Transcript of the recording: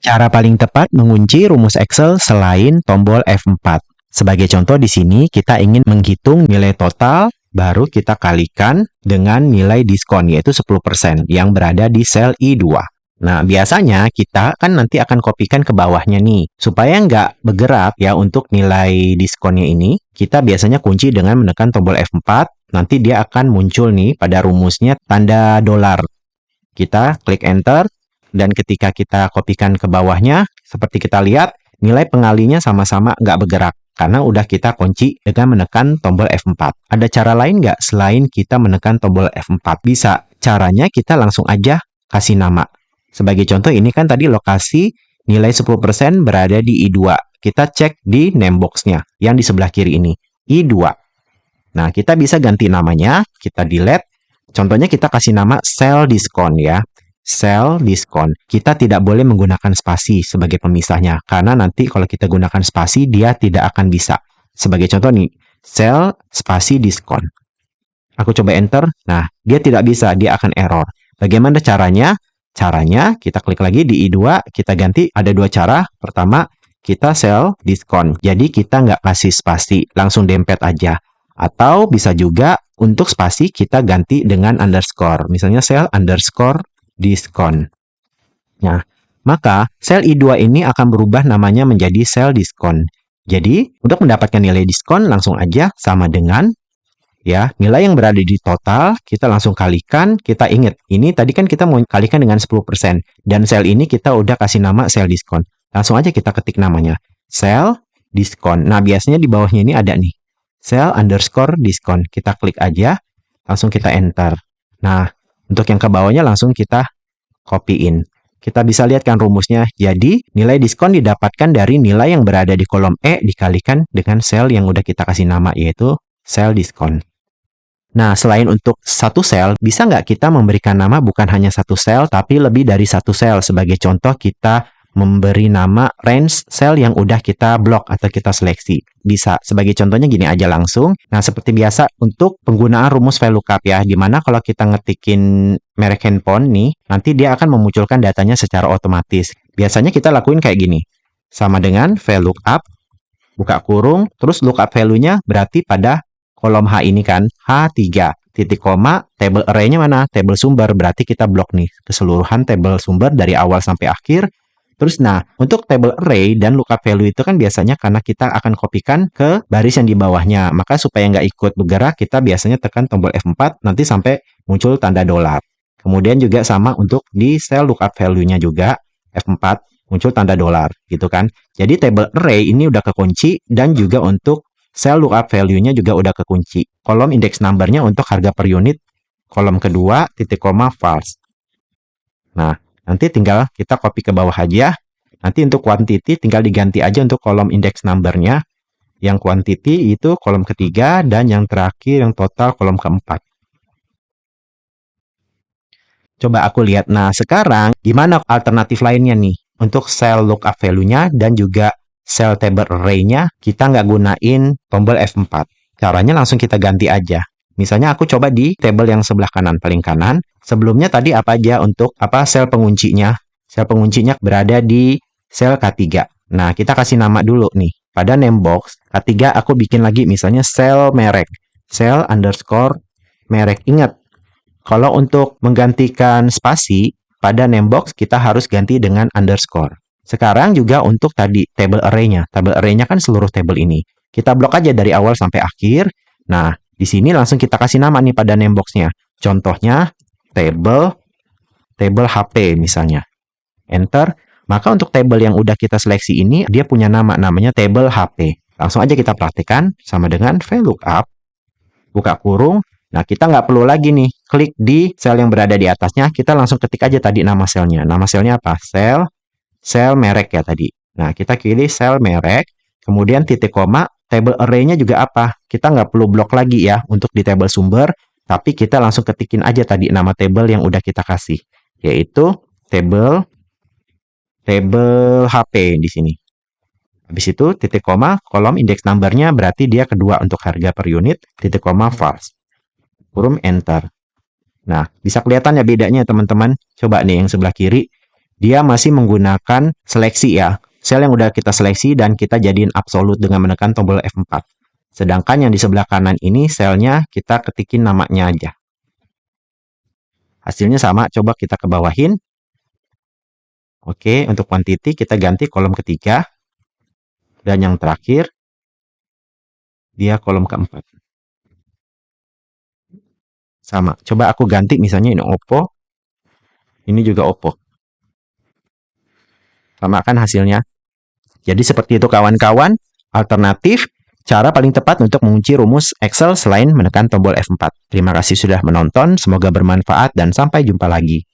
Cara paling tepat mengunci rumus Excel selain tombol F4. Sebagai contoh di sini kita ingin menghitung nilai total, baru kita kalikan dengan nilai diskon yaitu 10% yang berada di sel I2. Nah, biasanya kita kan nanti akan kopikan ke bawahnya nih. Supaya nggak bergerak ya untuk nilai diskonnya ini, kita biasanya kunci dengan menekan tombol F4. Nanti dia akan muncul nih pada rumusnya tanda dolar. Kita klik enter, dan ketika kita kopikan ke bawahnya, seperti kita lihat, nilai pengalinya sama-sama nggak bergerak. Karena udah kita kunci dengan menekan tombol F4. Ada cara lain nggak selain kita menekan tombol F4? Bisa. Caranya kita langsung aja kasih nama. Sebagai contoh ini kan tadi lokasi nilai 10% berada di I2. Kita cek di name box-nya yang di sebelah kiri ini. I2. Nah, kita bisa ganti namanya. Kita delete. Contohnya kita kasih nama sel diskon ya. Sel diskon. Kita tidak boleh menggunakan spasi sebagai pemisahnya. Karena nanti kalau kita gunakan spasi, dia tidak akan bisa. Sebagai contoh nih, sel spasi diskon. Aku coba enter. Nah, dia tidak bisa. Dia akan error. Bagaimana caranya? Caranya, kita klik lagi di I2, kita ganti, ada dua cara. Pertama, kita sel diskon. Jadi, kita nggak kasih spasi, langsung dempet aja. Atau bisa juga, untuk spasi, kita ganti dengan underscore. Misalnya, sel underscore diskon. Nah, maka sel I2 ini akan berubah namanya menjadi sel diskon. Jadi, untuk mendapatkan nilai diskon, langsung aja sama dengan ya, nilai yang berada di total, kita langsung kalikan, kita ingat, ini tadi kan kita mau kalikan dengan 10%, dan sel ini kita udah kasih nama sel diskon. Langsung aja kita ketik namanya, sel diskon. Nah, biasanya di bawahnya ini ada nih, sel underscore diskon. Kita klik aja, langsung kita enter. Nah, untuk yang ke bawahnya langsung kita copy-in. Kita bisa lihat kan rumusnya, jadi nilai diskon didapatkan dari nilai yang berada di kolom E dikalikan dengan sel yang udah kita kasih nama, yaitu sel diskon. Nah, selain untuk satu sel, bisa nggak kita memberikan nama bukan hanya satu sel, tapi lebih dari satu sel? Sebagai contoh, kita memberi nama range sel yang udah kita blok atau kita seleksi. Bisa. Sebagai contohnya gini aja langsung. Nah, seperti biasa untuk penggunaan rumus VLOOKUP ya, dimana kalau kita ngetikin merek handphone nih, nanti dia akan memunculkan datanya secara otomatis. Biasanya kita lakuin kayak gini. Sama dengan VLOOKUP, buka kurung, terus lookup value-nya berarti pada kolom H ini kan, H3, titik koma, table array-nya mana? Table sumber, berarti kita blok nih, keseluruhan table sumber dari awal sampai akhir. Terus nah, untuk table array dan lookup value itu kan biasanya karena kita akan kopikan ke baris yang di bawahnya. Maka supaya nggak ikut bergerak, kita biasanya tekan tombol F4, nanti sampai muncul tanda dolar. Kemudian juga sama untuk di sel lookup value-nya juga, F4, muncul tanda dolar, gitu kan. Jadi table array ini udah kekunci, dan juga untuk sel lookup value-nya juga udah kekunci. Kolom index number-nya untuk harga per unit, kolom kedua, titik koma, false. Nah, nanti tinggal kita copy ke bawah aja. Nanti untuk quantity tinggal diganti aja untuk kolom index number-nya. Yang quantity itu kolom ketiga, dan yang terakhir, yang total, kolom keempat. Coba aku lihat. Nah, sekarang gimana alternatif lainnya nih? Untuk sel lookup value-nya dan juga sel table array-nya, kita nggak gunain tombol F4. Caranya langsung kita ganti aja. Misalnya aku coba di table yang sebelah kanan, paling kanan. Sebelumnya tadi apa aja untuk sel penguncinya? Sel penguncinya berada di sel K3. Nah, kita kasih nama dulu nih. Pada name box, K3 aku bikin lagi misalnya sel merek. Sel underscore merek. Ingat, kalau untuk menggantikan spasi, pada name box kita harus ganti dengan underscore. Sekarang juga untuk tadi table array-nya. Table array-nya kan seluruh table ini. Kita blok aja dari awal sampai akhir. Nah, di sini langsung kita kasih nama nih pada name box-nya. Contohnya table HP misalnya. Enter. Maka untuk table yang udah kita seleksi ini, dia punya nama, namanya table HP. Langsung aja kita praktekkan sama dengan VLOOKUP. Buka kurung. Nah, kita nggak perlu lagi nih klik di sel yang berada di atasnya. Kita langsung ketik aja tadi nama selnya. Nama selnya apa? Sel merek ya tadi. Nah, kita pilih sel merek, kemudian titik koma, table array-nya juga apa? Kita nggak perlu blok lagi ya untuk di table sumber, tapi kita langsung ketikin aja tadi nama table yang udah kita kasih, yaitu table HP di sini. Habis itu titik koma, kolom index number-nya berarti dia kedua untuk harga per unit, titik koma, false. Kurung enter. Nah, bisa kelihatan ya bedanya teman-teman. Coba nih yang sebelah kiri. dia masih menggunakan seleksi ya. Sel yang udah kita seleksi dan kita jadiin absolut dengan menekan tombol F4. Sedangkan yang di sebelah kanan ini selnya kita ketikin namanya aja. Hasilnya sama, coba kita ke bawahin. Oke, untuk quantity kita ganti kolom ketiga. Dan yang terakhir, dia kolom keempat. Sama, coba aku ganti misalnya ini Oppo. Ini juga Oppo. Sama kan hasilnya. Jadi seperti itu kawan-kawan, alternatif cara paling tepat untuk mengunci rumus Excel selain menekan tombol F4. Terima kasih sudah menonton, semoga bermanfaat dan sampai jumpa lagi.